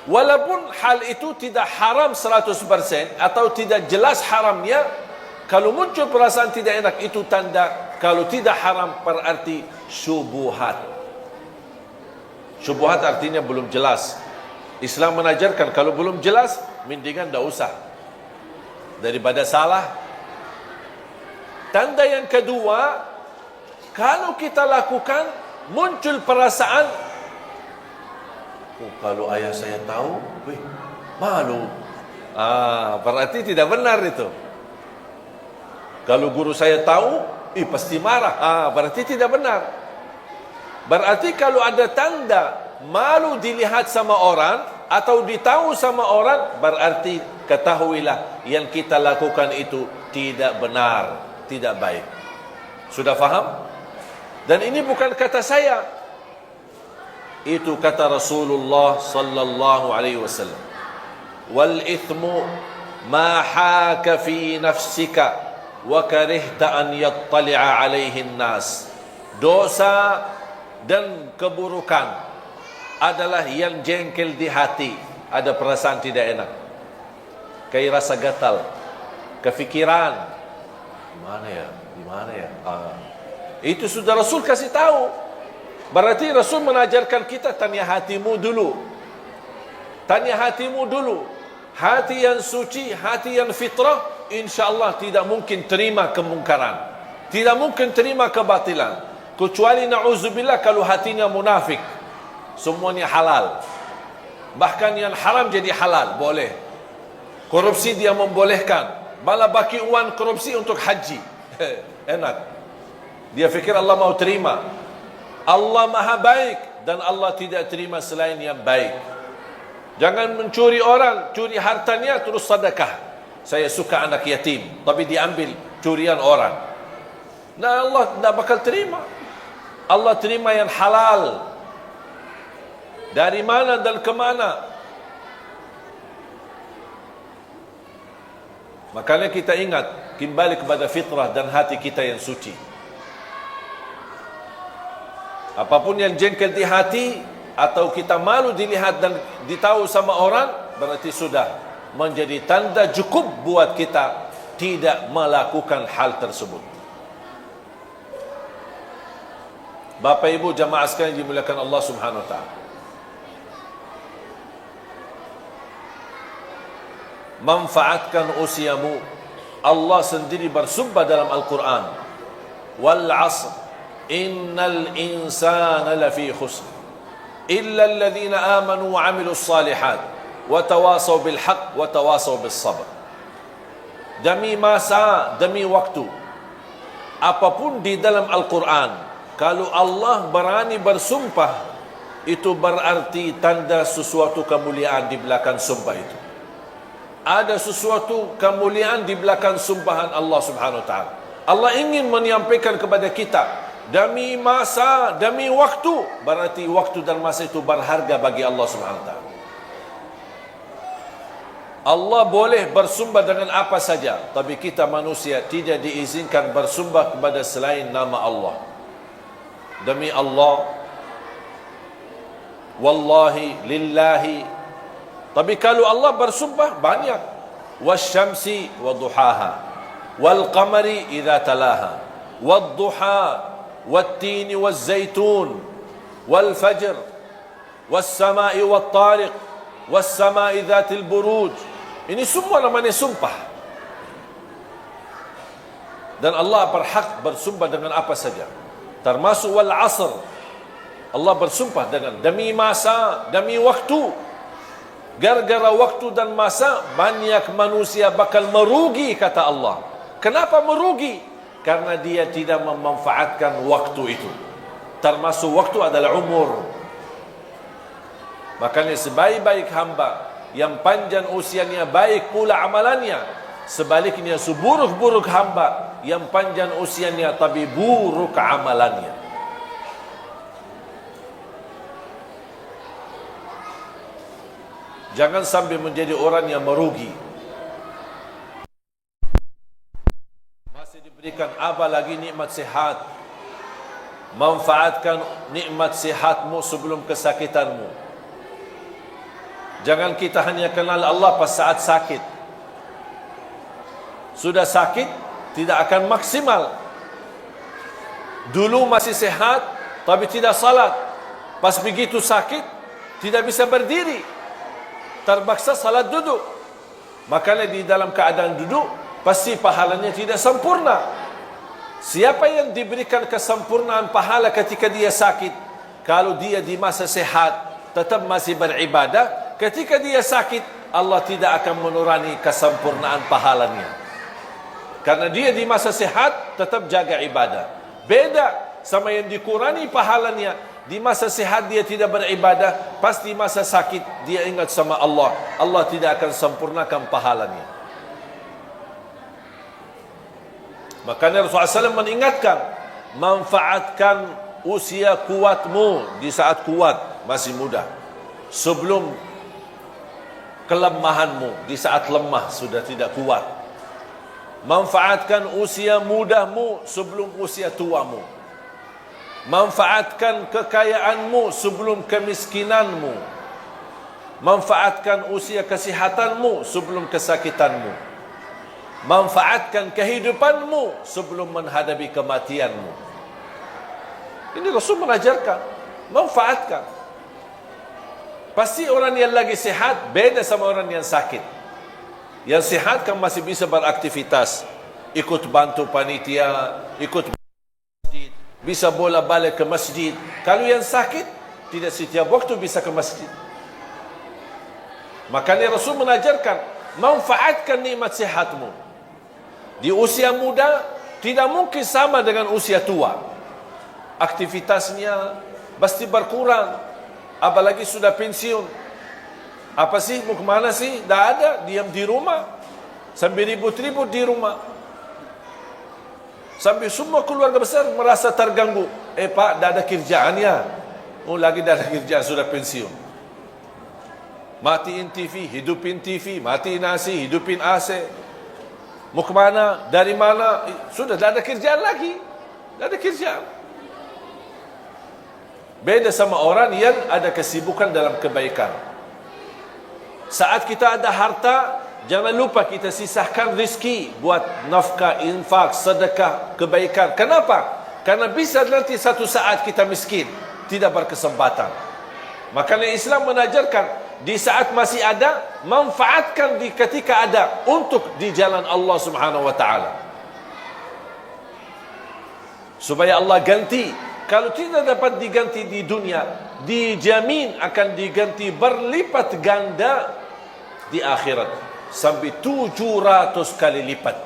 Walaupun hal itu tidak haram 100% atau tidak jelas haramnya, kalau muncul perasaan tidak enak, itu tanda kalau tidak haram berarti syubhat. Syubhat artinya belum jelas. Islam menajarkan kalau belum jelas, mendingan tidak usah. Daripada salah. Tanda yang kedua, kalau kita lakukan muncul perasaan, kalau ayah saya tahu, malu. Berarti tidak benar itu. Kalau guru saya tahu, pasti marah. Berarti tidak benar. Berarti kalau ada tanda malu dilihat sama orang atau ditahu sama orang, berarti ketahuilah yang kita lakukan itu tidak benar, tidak baik. Sudah faham? Dan ini bukan kata saya, itu kata Rasulullah sallallahu alaihi wasallam. Wal ithmu ma haka fi nafsika wa karihta an yattali'a alaihi nas. Dosa dan keburukan adalah yang jengkel di hati, ada perasaan tidak enak, kayak rasa gatal, kefikiran, di mana ya, itu sudah Rasul kasih tahu. Berarti Rasul mengajarkan kita, tanya hatimu dulu, tanya hatimu dulu. Hati yang suci, hati yang fitrah, insyaAllah tidak mungkin terima kemungkaran, tidak mungkin terima kebatilan. Kecuali na'udzubillah kalau hatinya munafik, semuanya halal, bahkan yang haram jadi halal, boleh. Korupsi dia membolehkan, malah bagi uang korupsi untuk haji. Enak. Dia fikir Allah mau terima. Allah maha baik dan Allah tidak terima selain yang baik. Jangan mencuri orang, curi hartanya terus sedekah. Saya suka anak yatim, tapi diambil curian orang. Nah, Allah tidak bakal terima. Allah terima yang halal. Dari mana dan kemana? Makanya kita ingat, kembali kepada fitrah dan hati kita yang suci. Apapun yang jengkel di hati atau kita malu dilihat dan ditahu sama orang, berarti sudah menjadi tanda cukup buat kita tidak melakukan hal tersebut. Bapak Ibu jamaah sekalian dimuliakan Allah Subhanahu wa taala. Manfaatkan usiamu. Allah sendiri bersumpah dalam Al-Quran, wal 'asr innal insana lafi khusr illa alladhina amanu wa 'amilus salihat wa tawasaw bil haqq wa tawasaw bis sabr. Demi masa, demi waktu, apapun di dalam Al-Quran, kalau Allah berani bersumpah, itu berarti tanda sesuatu kemuliaan di belakang sumpah itu. Ada sesuatu kemuliaan di belakang sumpahan Allah Subhanahu wa taala. Allah ingin menyampaikan kepada kita, demi masa, demi waktu, berarti waktu dan masa itu berharga bagi Allah Subhanahu wa taala. Allah boleh bersumpah dengan apa saja, tapi kita manusia tidak diizinkan bersumpah kepada selain nama Allah. Demi Allah, wallahi, lillahi. Tapi kalau Allah bersumpah banyak, wasyamsi waduhaha, wal qamari idza talaha, wadduha, wattini wazzaitun, wal fajr, was samai wat tariq, was samai dzatil buruj. Ini semua namanya sumpah. Dan Allah berhak bersumpah dengan apa saja, termasuk wal asr. Allah bersumpah dengan demi masa, demi waktu. Gara-gara waktu dan masa, banyak manusia bakal merugi, kata Allah. Kenapa merugi? Karena dia tidak memanfaatkan waktu itu. Termasuk waktu adalah umur. Makanya sebaik-baik hamba, yang panjang usianya baik pula amalannya. Sebaliknya seburuk-buruk hamba, yang panjang usianya tapi buruk amalannya. Jangan sampai menjadi orang yang merugi. Masih diberikan apa lagi nikmat sehat. Manfaatkan nikmat sehatmu sebelum kesakitanmu. Jangan kita hanya kenal Allah pas saat sakit. Sudah sakit, tidak akan maksimal. Dulu masih sehat, tapi tidak salat. Pas begitu sakit, tidak bisa berdiri, terpaksa salat duduk. Makanya di dalam keadaan duduk, pasti pahalanya tidak sempurna. Siapa yang diberikan kesempurnaan pahala ketika dia sakit? Kalau dia di masa sehat, tetap masih beribadah. Ketika dia sakit, Allah tidak akan menurani kesempurnaan pahalanya. Karena dia di masa sehat, tetap jaga ibadah. Beda sama yang dikurangi pahalanya Di masa sihat dia tidak beribadah, pasti masa sakit dia ingat sama Allah. Allah tidak akan sempurnakan pahalanya. Makanya Rasulullah SAW mengingatkan, manfaatkan usia kuatmu di saat kuat, masih muda, sebelum kelemahanmu di saat lemah, sudah tidak kuat. Manfaatkan usia mudamu sebelum usia tuamu. Manfaatkan kekayaanmu sebelum kemiskinanmu. Manfaatkan usia kesihatanmu sebelum kesakitanmu. Manfaatkan kehidupanmu sebelum menghadapi kematianmu. Ini Rasul mengajarkan, manfaatkan. Pasti orang yang lagi sihat beda sama orang yang sakit. Yang sihat kan masih bisa beraktivitas, ikut bantu panitia, ikut masjid, bisa bola-balik ke masjid. Kalau yang sakit, tidak setiap waktu bisa ke masjid. Makanya Rasul mengajarkan, manfaatkan nikmat sihatmu. Di usia muda tidak mungkin sama dengan usia tua. Aktivitasnya pasti berkurang, apalagi sudah pensiun. Apa sih, mau kemana sih? Dah ada, diam di rumah sambil ribut-ribut di rumah, sambil semua keluarga besar merasa terganggu. Pak, dah ada kerjaan ya? Oh, lagi dah ada kerjaan, sudah pensiun. Matiin TV, hidupin TV, matiin nasi, hidupin AC. Mau kemana? Dari mana? Sudah dah ada kerjaan lagi. Dah ada kerjaan. Beda sama orang yang ada kesibukan dalam kebaikan. Saat kita ada harta, jangan lupa kita sisahkan rezeki buat nafkah, infak, sedekah, kebaikan. Kenapa? Karena bisa nanti satu saat kita miskin, tidak berkesempatan. Makanya Islam mengajarkan, di saat masih ada, manfaatkan di ketika ada untuk di jalan Allah Subhanahu wa taala. Supaya Allah ganti. Kalau tidak dapat diganti di dunia, dijamin akan diganti berlipat ganda di akhirat, sampai 700 kali lipat.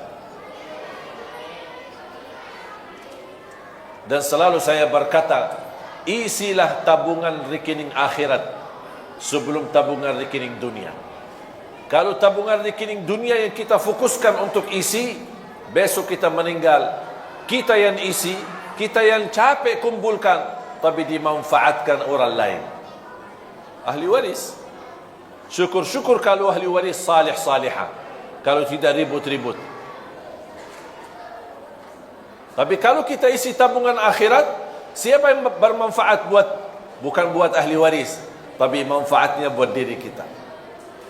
Dan selalu saya berkata, isilah tabungan rekening akhirat sebelum tabungan rekening dunia. Kalau tabungan rekening dunia yang kita fokuskan untuk isi, besok kita meninggal, kita yang isi, kita yang capek kumpulkan, tapi dimanfaatkan orang lain. Ahli waris. Syukur-syukur kalau ahli waris salih-salihah, kalau tidak ribut-ribut. Tapi kalau kita isi tabungan akhirat, siapa yang bermanfaat bukan buat ahli waris, tapi manfaatnya buat diri kita.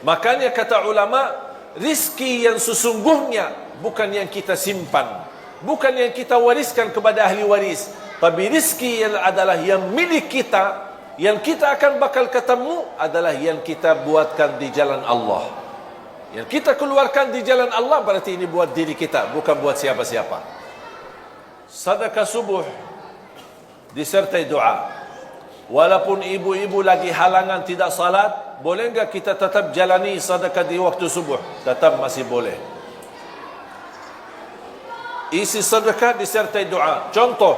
Makanya kata ulama, rizki yang sesungguhnya bukan yang kita simpan, bukan yang kita wariskan kepada ahli waris, tapi rizki yang adalah yang milik kita, yang kita akan bakal ketemu adalah yang kita buatkan di jalan Allah. Yang kita keluarkan di jalan Allah berarti ini buat diri kita, bukan buat siapa-siapa. Sedekah subuh disertai doa. Walaupun ibu-ibu lagi halangan tidak salat, boleh enggak kita tetap jalani sedekah di waktu subuh? Tetap masih boleh. Isi sedekah disertai doa. Contoh,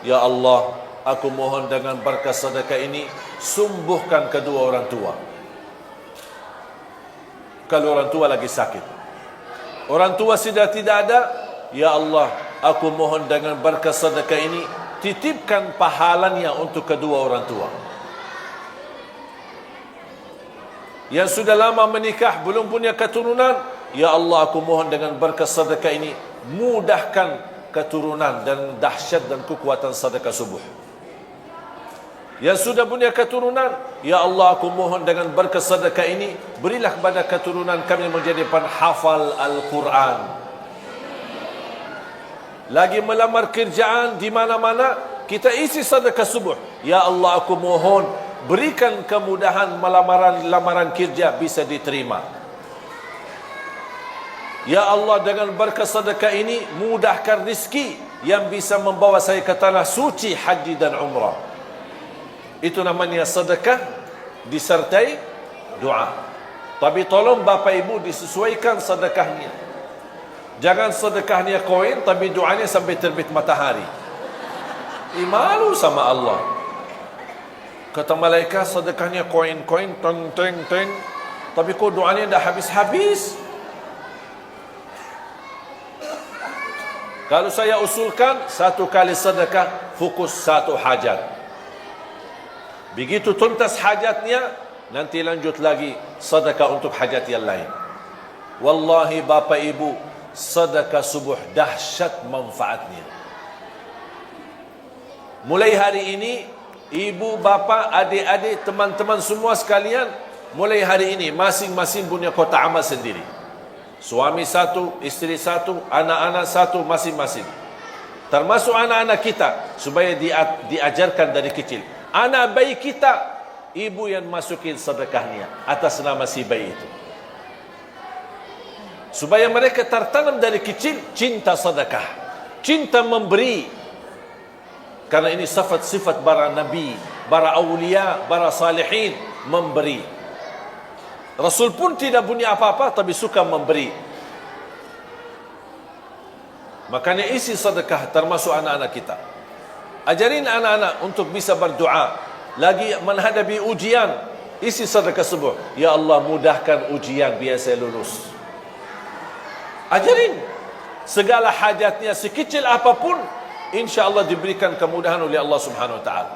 ya Allah, aku mohon dengan berkah sedekah ini, sembuhkan kedua orang tua. Kalau orang tua lagi sakit, orang tua sudah tidak ada, ya Allah, aku mohon dengan berkah sedekah ini, titipkan pahalanya untuk kedua orang tua. Yang sudah lama menikah, belum punya keturunan, ya Allah, aku mohon dengan berkah sedekah ini, mudahkan keturunan dan dahsyat dan kekuatan sedekah subuh. Yang sudah punya keturunan, ya Allah, aku mohon dengan berkah sedekah ini, berilah kepada keturunan kami menjadi penghafal Al-Quran. Lagi melamar kerjaan di mana-mana, kita isi sedekah subuh. Ya Allah, aku mohon berikan kemudahan lamaran kerja bisa diterima. Ya Allah, dengan berkah sedekah ini, mudahkan rizki yang bisa membawa saya ke tanah suci haji dan umrah. Itu namanya sedekah disertai doa. Tapi tolong Bapak Ibu disesuaikan sedekahnya. Jangan sedekahnya koin tapi doanya sampai terbit matahari. Malu sama Allah. Kata malaikat, sedekahnya koin-koin, teng. Tapi kok doanya dah habis-habis. Kalau saya usulkan, 1 kali sedekah, fokus 1 hajat. Begitu tuntas hajatnya, nanti lanjut lagi sedekah untuk hajat yang lain. Wallahi bapa ibu, sedekah subuh dahsyat manfaatnya. Mulai hari ini, ibu, bapa, adik-adik, teman-teman semua sekalian, mulai hari ini masing-masing punya kotak amal sendiri. Suami 1, isteri 1, anak-anak 1 masing-masing. Termasuk anak-anak kita, supaya diajarkan dari kecil. Anak bayi kita, ibu yang masukin sedekahnya atas nama si bayi itu. Supaya mereka tertanam dari kecil cinta sedekah, cinta memberi. Karena ini sifat-sifat para nabi, para awliya, para salihin, memberi. Rasul pun tidak punya apa-apa, tapi suka memberi. Makanya isi sedekah termasuk anak-anak kita. Ajarin anak-anak untuk bisa berdoa. Lagi menghadapi ujian, isi sedekah subuh. Ya Allah, mudahkan ujian biar saya lulus. Ajarin. Segala hajatnya sekecil apapun, insya Allah diberikan kemudahan oleh Allah Subhanahu Wa Taala.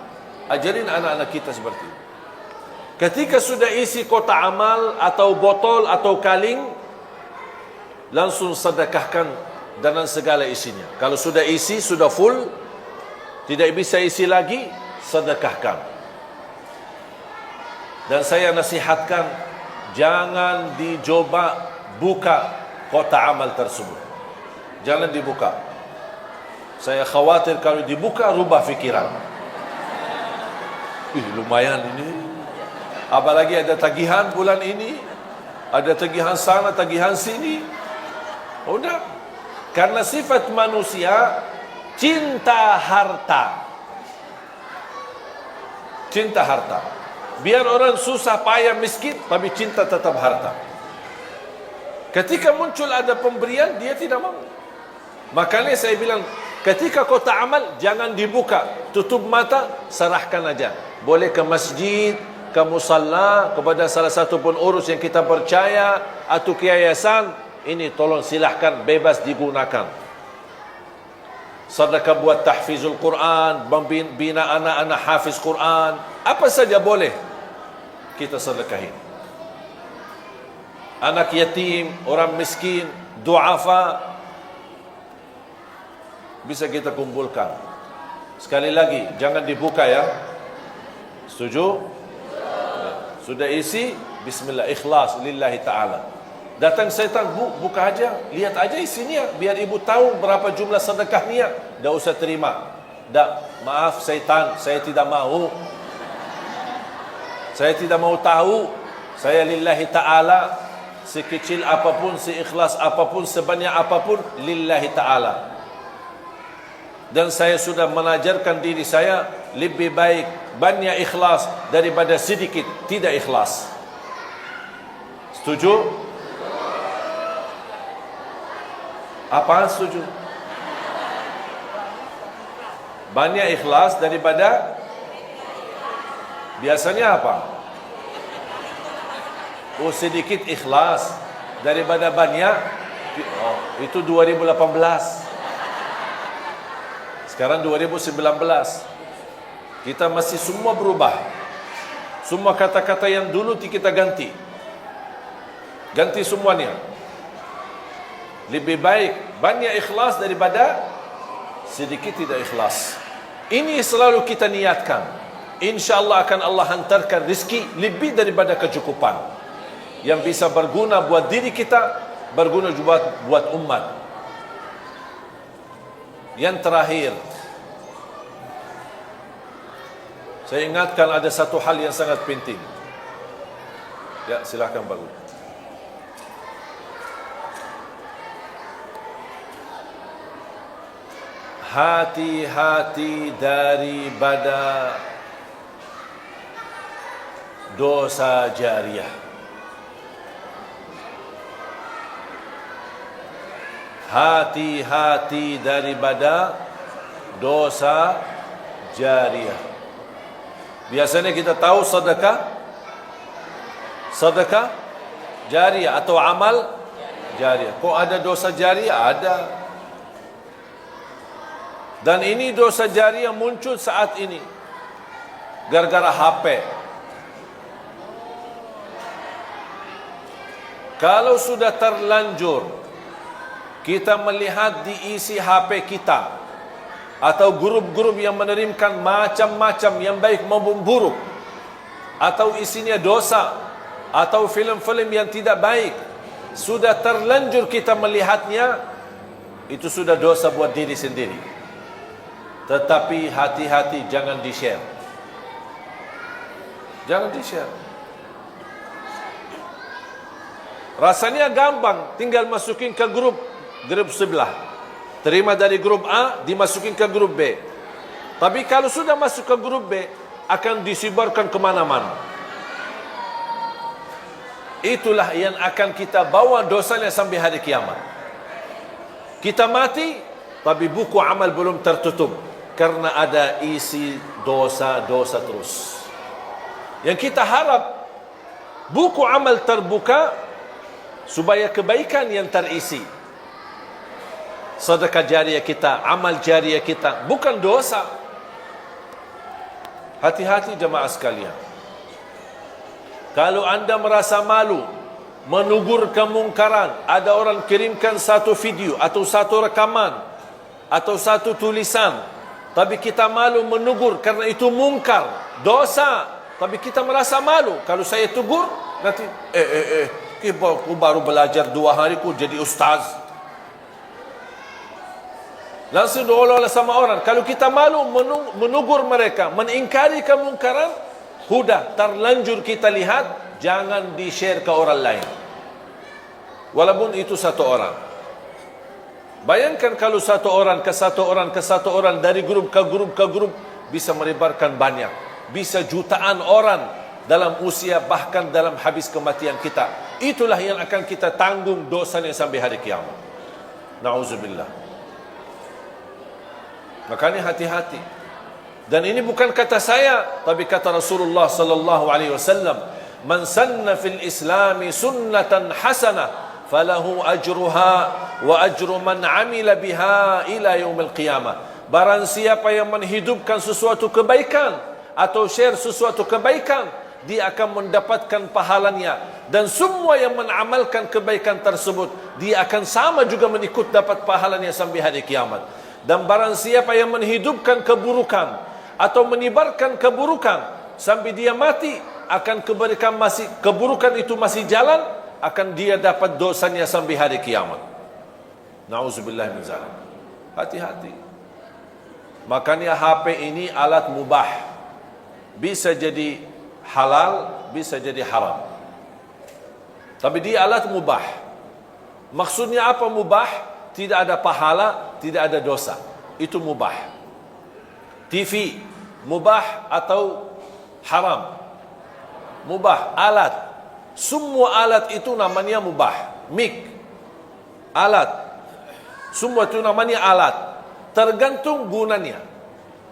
Ajarin anak-anak kita seperti itu. Ketika sudah isi kotak amal atau botol atau kaleng, langsung sedekahkan dengan segala isinya. Kalau sudah isi, sudah full, tidak bisa isi lagi, sedekahkan. Dan saya nasihatkan, jangan dicoba buka kotak amal tersebut. Jangan dibuka. Saya khawatir kalau dibuka, rubah fikiran. Lumayan ini. Apalagi ada tagihan bulan ini, ada tagihan sana, tagihan sini. Udah. Karena sifat manusia cinta harta. Cinta harta. Biar orang susah payah miskin, tapi cinta tetap harta. Ketika muncul ada pemberian, dia tidak mau. Makanya saya bilang, ketika kotak amal jangan dibuka, tutup mata, serahkan aja. Boleh ke masjid, ke musalla, kepada salah satu pengurus yang kita percaya, atau ke yayasan, ini tolong silahkan bebas digunakan. Sedekah buat tahfizul Quran, bina anak-anak hafiz Quran, apa saja boleh kita sedekahin. Anak yatim, orang miskin, duafa, bisa kita kumpulkan. Sekali lagi, jangan dibuka ya. Setuju? Sudah isi, bismillah, ikhlas lillahi ta'ala. Datang syaitan, buka aja, lihat aja isinya, biar ibu tahu berapa jumlah sedekahnya. Dah usah terima. Dah, maaf syaitan, saya tidak mau. Saya tidak mau tahu. Saya lillahi ta'ala, sekecil apapun, seikhlas apapun, sebanyak apapun, lillahi ta'ala. Dan saya sudah mengajarkan diri saya, lebih baik banyak ikhlas daripada sedikit tidak ikhlas. Setuju? Apaan setuju? Banyak ikhlas daripada biasanya apa? Oh, sedikit ikhlas daripada banyak. Oh, itu 2018. Sekarang 2019. Kita masih semua berubah. Semua kata-kata yang dulu kita ganti. Ganti semuanya. Lebih baik banyak ikhlas daripada sedikit tidak ikhlas. Ini selalu kita niatkan. InsyaAllah akan Allah hantarkan rezeki lebih daripada kecukupan, yang bisa berguna buat diri kita, berguna juga buat umat. Yang terakhir, saya ingatkan ada satu hal yang sangat penting. Ya, silakan Pak Guru. Hati-hati daripada dosa jariah. Hati-hati daripada dosa jariah. Biasanya kita tahu sedekah jariah atau amal jariah. Kok ada dosa jariah? Ada. Dan ini dosa jariah muncul saat ini gara-gara HP. Kalau sudah terlanjur kita melihat di isi HP kita atau grup-grup yang menerimkan macam-macam yang baik maupun buruk, atau isinya dosa, atau filem-filem yang tidak baik, sudah terlanjur kita melihatnya, itu sudah dosa buat diri sendiri. Tetapi hati-hati, jangan di-share. Jangan di-share. Rasanya gampang, tinggal masukin ke grup sebelah. Terima dari grup A, dimasukin ke grup B. Tapi kalau sudah masuk ke grup B, akan disebarkan kemana-mana. Itulah yang akan kita bawa dosanya sampai hari kiamat. Kita mati, tapi buku amal belum tertutup, karena ada isi dosa-dosa terus. Yang kita harap, buku amal terbuka, supaya kebaikan yang terisi. Sedekah jariah kita, amal jariah kita, bukan dosa. Hati-hati jemaah sekalian. Kalau anda merasa malu menegur kemungkaran, ada orang kirimkan satu video atau satu rekaman atau satu tulisan, tapi kita malu menegur karena itu mungkar, dosa, tapi kita merasa malu. Kalau saya tegur, nanti aku baru belajar 2 hari ku jadi ustaz. Langsung diolah-olah sama orang. Kalau kita malu menegur mereka, mengingkari kemungkaran, sudah terlanjur kita lihat, jangan di-share ke orang lain. Walaupun itu satu orang. Bayangkan kalau satu orang ke satu orang ke satu orang, dari grup ke grup ke grup, bisa melibatkan banyak. Bisa jutaan orang dalam usia, bahkan dalam habis kematian kita. Itulah yang akan kita tanggung dosanya sampai hari kiamat. Na'udzubillah. Makanya hati-hati. Dan ini bukan kata saya, tapi kata Rasulullah sallallahu alaihi wasallam, "Man sanna fil Islami sunnatan hasanah, falahu ajruha wa ajru man amila biha ila yaumil qiyamah." Barang siapa yang menghidupkan sesuatu kebaikan atau share sesuatu kebaikan, dia akan mendapatkan pahalanya, dan semua yang mengamalkan kebaikan tersebut, dia akan sama juga mengikut dapat pahalanya sampai hari kiamat. Dan barang siapa yang menghidupkan keburukan atau menyebarkan keburukan sampai dia mati, akan keburukan itu masih jalan, akan dia dapat dosanya sampai hari kiamat. Na'udzubillah min zalik. Hati-hati. Makanya HP ini alat mubah. Bisa jadi halal, bisa jadi haram. Tapi dia alat mubah. Maksudnya apa mubah? Tidak ada pahala, tidak ada dosa. Itu mubah. TV, mubah atau haram? Mubah, alat. Semua alat itu namanya mubah. Mic, alat. Semua itu namanya alat. Tergantung gunanya.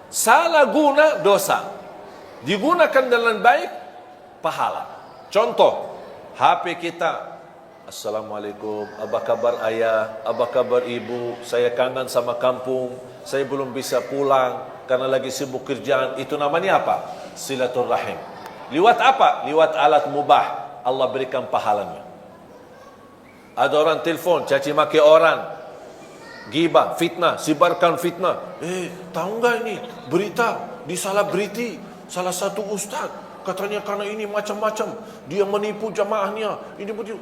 Salah guna, dosa. Digunakan dengan baik, pahala. Contoh, HP kita. Assalamualaikum, apa kabar ayah, apa kabar ibu, saya kangen sama kampung, saya belum bisa pulang karena lagi sibuk kerjaan. Itu namanya apa? Silaturrahim. Liwat apa? Liwat alat mubah, Allah berikan pahalanya. Ada orang telefon, caci maki orang, gibah, fitnah, sebarkan fitnah. Tahu enggak ini berita di Salabriti, salah satu ustaz katanya karena ini macam-macam, dia menipu jamaahnya, ini begitu.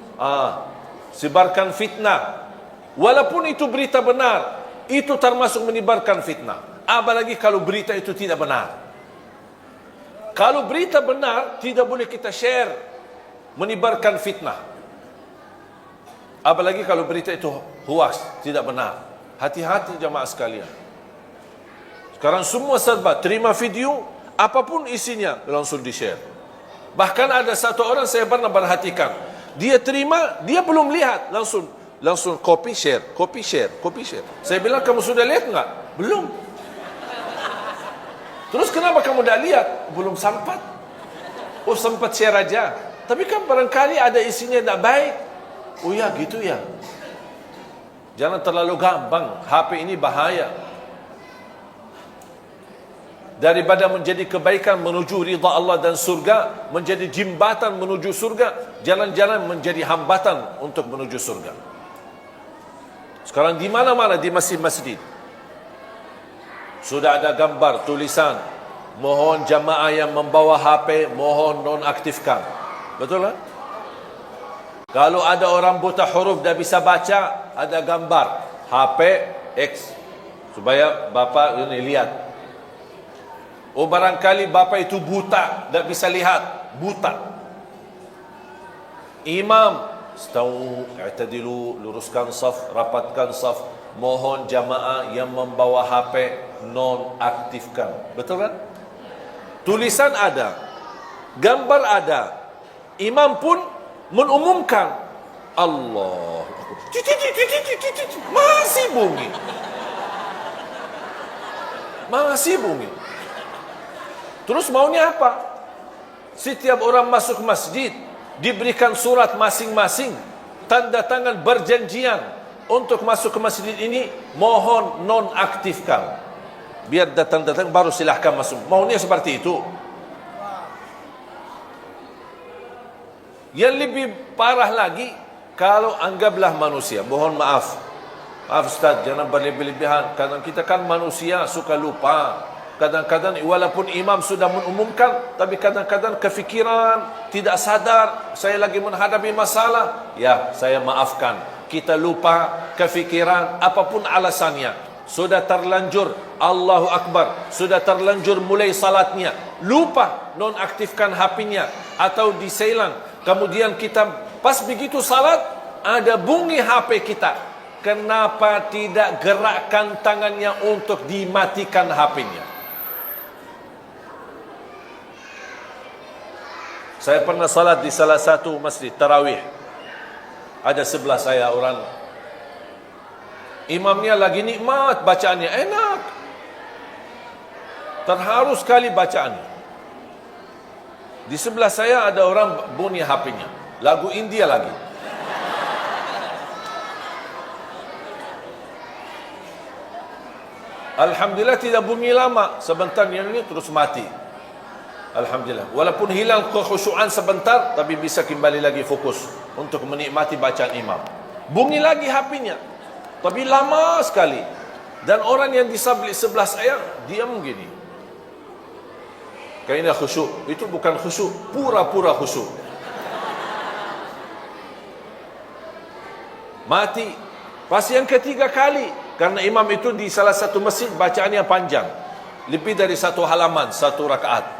Sebarkan fitnah. Walaupun itu berita benar, itu termasuk menyebarkan fitnah. Apalagi kalau berita itu tidak benar. Kalau berita benar, tidak boleh kita share, menyebarkan fitnah. Apalagi kalau berita itu hoax, tidak benar. Hati-hati jamaah sekalian. Sekarang semua serba, terima video, apapun isinya langsung di-share. Bahkan ada satu orang saya pernah perhatikan, dia terima, dia belum lihat, langsung copy share. Saya bilang, kamu sudah lihat enggak? Belum. Terus kenapa kamu tidak lihat? Belum sempat. Oh, sempat share aja. Tapi kan barangkali ada isinya tidak baik. Oh ya, gitu ya. Jangan terlalu gampang. HP ini bahaya. Daripada menjadi kebaikan menuju ridha Allah dan surga, menjadi jembatan menuju surga, jalan-jalan menjadi hambatan untuk menuju surga. Sekarang di mana-mana di masjid-masjid sudah ada gambar, tulisan, mohon jamaah yang membawa HP, mohon nonaktifkan. Betul kan? Kalau ada orang buta huruf dah bisa baca, ada gambar HP X, supaya bapa ini lihat. Oh, barangkali bapa itu buta, tak bisa lihat, buta. Imam, stau, i'tadilu, luruskan saf, rapatkan saf, mohon jamaah yang membawa HP nonaktifkan. Betul kan? Tulisan ada, gambar ada, imam pun mengumumkan. Allah, masih bunyi, masih bunyi. Terus maunya apa? Setiap orang masuk masjid diberikan surat masing-masing, tanda tangan berjanjian untuk masuk ke masjid ini, mohon nonaktifkan. Biar datang-datang baru silahkan masuk. Maunya seperti itu. Yang lebih parah lagi, kalau anggaplah manusia, mohon maaf, Ustaz, jangan berlebih-lebihan. Kadang kita kan manusia, suka lupa. Kadang-kadang walaupun imam sudah mengumumkan, tapi kadang-kadang kefikiran, tidak sadar, saya lagi menghadapi masalah. Ya, saya maafkan. Kita lupa, kefikiran, apapun alasannya. Sudah terlanjur, Allahu Akbar, sudah terlanjur mulai salatnya, lupa nonaktifkan HP-nya atau diselang. Kemudian kita pas begitu salat, ada bunyi HP kita. Kenapa tidak gerakkan tangannya untuk dimatikan HP-nya? Saya pernah salat di salah satu masjid tarawih. Ada sebelah saya orang, imamnya lagi nikmat bacaannya, enak, terharu sekali bacaannya. Di sebelah saya ada orang bunyi HP-nya, lagu India lagi. Alhamdulillah tidak bunyi lama, sebentar yang ini terus mati. Alhamdulillah. Walaupun hilang kekhusyuan sebentar, tapi bisa kembali lagi fokus untuk menikmati bacaan imam. Bunyi lagi HP-nya, tapi lama sekali. Dan orang yang di sebelah saya diam begini. Kayaknya khusyuk. Itu bukan khusyuk, pura-pura khusyuk. Mati. Pas yang ketiga kali, karena imam itu di salah satu masjid bacaannya panjang, lebih dari satu halaman, satu rakaat.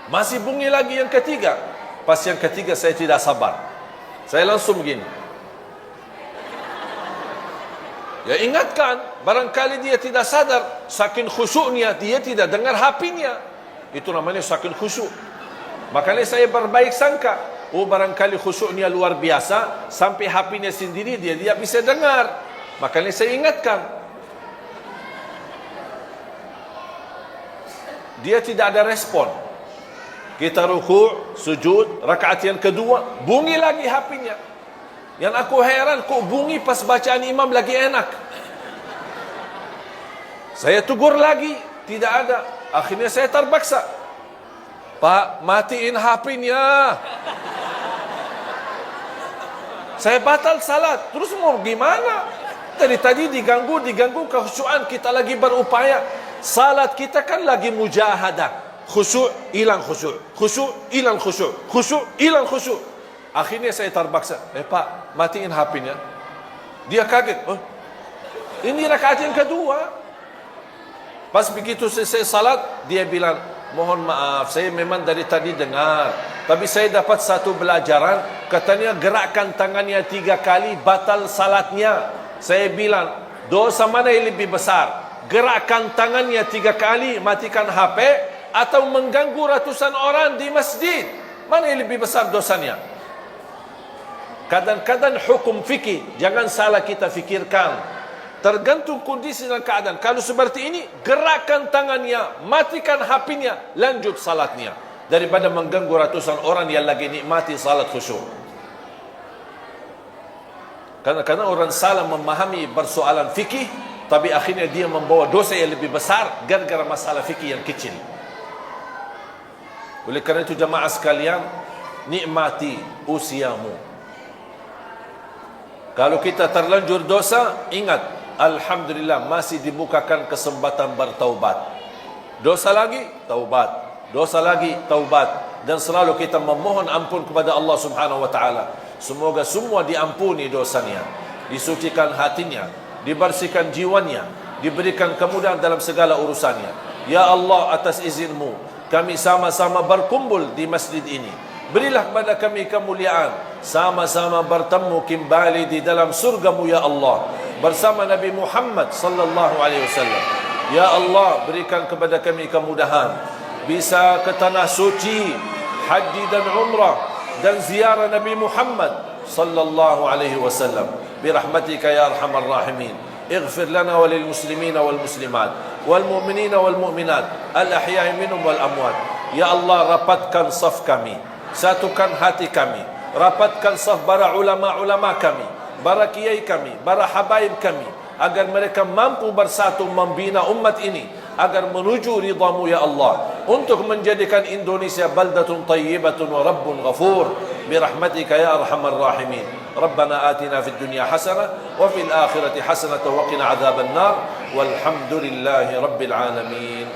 Masih bunyi lagi yang ketiga. Pas yang ketiga saya tidak sabar, saya langsung begini. Ya, ingatkan, barangkali dia tidak sadar, saking khusyuknya dia tidak dengar HP-nya. Itu namanya saking khusyuk. Makanya saya berbaik sangka, oh barangkali khusyuknya luar biasa, sampai HP-nya sendiri dia tidak bisa dengar. Makanya saya ingatkan. Dia tidak ada respon. Kita ruku', sujud, rakaat yang kedua, bunyi lagi HP-nya. Yang aku heran, kok bunyi pas bacaan imam lagi enak. Saya tegur lagi, tidak ada. Akhirnya saya terpaksa, Pak, matiin HP-nya. Saya batal salat. Terus mau gimana? Tadi diganggu kekhusyuan, kita lagi berupaya. Salat kita kan lagi mujahadah. Khusyuk, hilang khusyuk. Khusyuk, hilang khusyuk. Khusyuk, hilang khusyuk. Akhirnya saya terpaksa, Pak, matiin HP-nya. Dia kaget. Oh, ini rakaat yang kedua. Pas begitu selesai salat, dia bilang, mohon maaf, saya memang dari tadi dengar, tapi saya dapat satu pelajaran, katanya gerakkan tangannya 3 kali, batal salatnya. Saya bilang, dosa mana yang lebih besar? Gerakkan tangannya 3 kali, matikan HP, atau mengganggu ratusan orang di masjid? Mana yang lebih besar dosanya? Kadang-kadang hukum fikih, jangan salah kita fikirkan. Tergantung kondisi dan keadaan. Kalau seperti ini, gerakkan tangannya, matikan HP-nya, lanjut salatnya, daripada mengganggu ratusan orang yang lagi nikmati salat khusyuk. Karena orang salah memahami persoalan fikih, tapi akhirnya dia membawa dosa yang lebih besar gara-gara masalah fikih yang kecil. Oleh kerana itu jamaah sekalian, nikmati usiamu. Kalau kita terlanjur dosa, ingat, alhamdulillah masih dibukakan kesempatan bertaubat. Dosa lagi, taubat. Dosa lagi, taubat. Dan selalu kita memohon ampun kepada Allah Subhanahu wa taala. Semoga semua diampuni dosanya, disucikan hatinya, dibersihkan jiwanya, diberikan kemudahan dalam segala urusannya. Ya Allah, atas izinmu kami sama-sama berkumpul di masjid ini. Berilah kepada kami kemuliaan, sama-sama bertemu kembali di dalam surgamu ya Allah, bersama Nabi Muhammad sallallahu alaihi wasallam. Ya Allah, berikan kepada kami kemudahan, bisa ke tanah suci, haji dan umrah, dan ziarah Nabi Muhammad sallallahu alaihi wasallam. Birahmatika ya arhamar rahimin. اغفر لنا وللمسلمين والمسلمات والمؤمنين والمؤمنات الأحياء منهم والأموات. Ya Allah, rapatkan saf kami, satukan hati kami, rapatkan saf para ulama-ulama kami, para kiai kami, para habaib kami, agar mereka mampu bersatu membina umat ini agar menuju ridhamu ya Allah, untuk menjadikan Indonesia baldatun tayyibatun wa rabbun ghafur. Birahmatika ya arhamar rahimin. Rabbana atina fid dunya hasanah wa fil akhirati hasanah wa qina adzaban nar. Walhamdulillahi rabbil alamin.